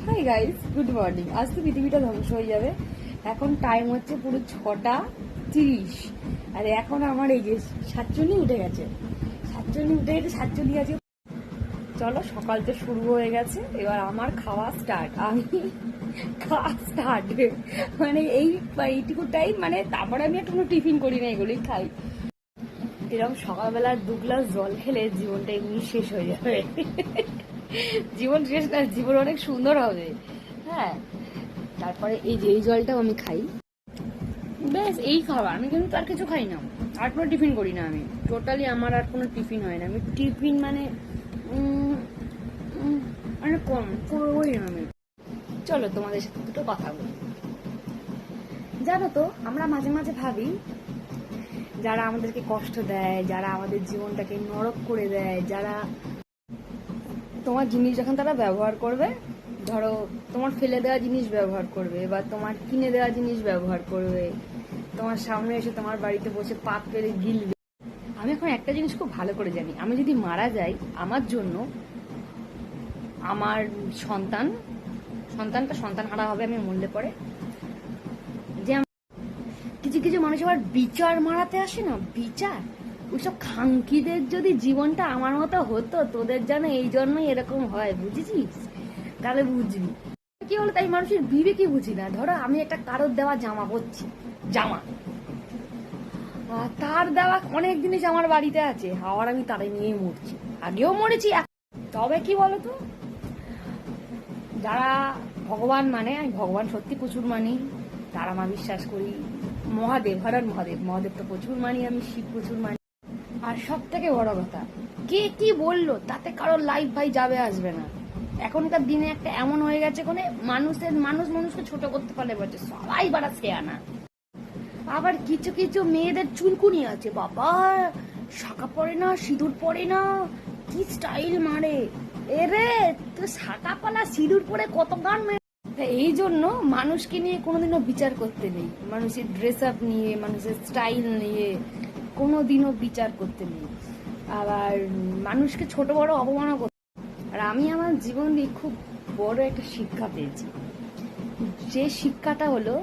Hi guys, good morning. আজ তো পৃথিবীটা ধ্বংস হয়ে যাবে। এখন টাইম হচ্ছে পুরো 6:30 আর এখন আমার এই যে সাতচল্লি উঠে গেছে। সাতচল্লি আছে। চলো, সকাল তো শুরু হয়ে গেছে, এবার আমার খাওয়া স্টার্ট। আমি খাওয়া স্টার্ট মানে এইটুকু টাইম, মানে তারপরে আমি একটা টিফিন করি না, এগুলোই খাই। এরকম সকালবেলা 2 গ্লাস জল খেলে জীবনটা এমনি শেষ হয়ে যাবে। জীবন শেষ না, জীবন অনেক সুন্দর হবে। হ্যাঁ, তারপরে এই যে এই জলটাও আমি খাই। ব্যাস এই খাবার, আমি কিন্তু আর কিছু খাই না, আর কোনো টিফিন করি না। আমি টোটালি আমার আর কোনো টিফিন হয় না। আমি টিফিন মানে অনেক কম করবোই না আমি। চলো তোমাদের সাথে দুটো কথা বলি। জানো তো, আমরা মাঝে মাঝে ভাবি যারা আমাদেরকে কষ্ট দেয়, যারা আমাদের জীবনটাকে নরক করে দেয়, যারা তোমার জিনিস যখন তারা ব্যবহার করবে, ধরো তোমার ফেলে দেওয়া জিনিস ব্যবহার করবে বা তোমার কিনে দেওয়া জিনিস ব্যবহার করবে, তোমার সামনে এসে তোমার বাড়িতে বসে পাত পেরে গিলবে। আমি এখন একটা জিনিস খুব ভালো করে জানি, আমি যদি মারা যাই, আমার জন্য আমার সন্তানটা সন্তান হারা হবে আমি মরলে পরে। যে কিছু কিছু মানুষ আবার বিচার মারাতে আসে না, বিচার, ওইসব খাঙ্কিদের যদি জীবনটা আমার মতো হতো, তোদের যেন এই জন্যই এরকম হয়, বুঝেছিস? তাহলে বুঝবি কি হলো। তাই মানুষের বিবেকই বুঝি না। ধরো আমি একটা কারোর দেওয়া জামা পরছি, তার দেওয়া অনেক জিনিস আমার বাড়িতে আছে, আবার আমি তারে নিয়ে মরছি, আগেও মরেছি। তবে কি বলতো, যারা ভগবান মানে, আমি ভগবান সত্যি প্রচুর মানি, তারা মা বিশ্বাস করি, মহাদেব, হরণ মহাদেব তো প্রচুর মানি, আমি শিব প্রচুর মানি। আর সব থেকে বড় কথা, কে কি বললো তাতে কারোর লাইফ ভাই যাবে আসবে না। এখনকার দিনে একটা এমন হয়ে গেছে, কোনে মানুষকে ছোট করতে পারলে বলছে সবাই বাড়াচ্ছে আনা। আবার কিছু কিছু মেয়েদের চুলকুনি আছে, বাবা শাঁখা পরে না, সিঁদুর পরে না, কি স্টাইল মারে। এরে তো শাঁখা পালা সিঁদুর পরে কত গান। এই জন্য মানুষকে নিয়ে কোনোদিনও বিচার করতে নেই, মানুষের ড্রেস আপ নিয়ে, মানুষের স্টাইল নিয়ে কোনোদিনও বিচার করতে নেই। আবার মানুষকে ছোট বড় অপমান করতে। আর আমি আমার জীবন দিয়ে খুব বড় একটা শিক্ষা পেয়েছি। যে শিক্ষাটা হলো,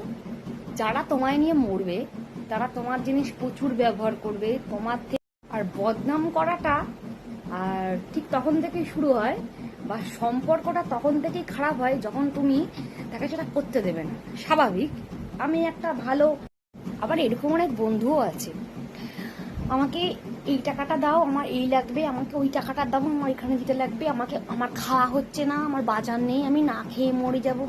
যারা তোমায় নিয়ে মরবে, তারা তোমার জিনিস প্রচুর ব্যবহার করবে তোমার থেকে। আর বদনাম করাটা আর ঠিক তখন থেকেই শুরু হয়, বা সম্পর্কটা তখন থেকেই খারাপ হয় যখন তুমি তাকে সেটা করতে দেবে না। স্বাভাবিক। আমি একটা ভালো, আবার এরকম অনেক বন্ধুও আছে, আমাকে এই টাকাটা দাও, আমার এই লাগবে, আমাকে ওই টাকাটা দাও, আমার এখানে দিতে লাগবে, আমাকে আমার খাওয়া হচ্ছে না, আমার বাজার নেই, আমি না খেয়ে মরে যাবো।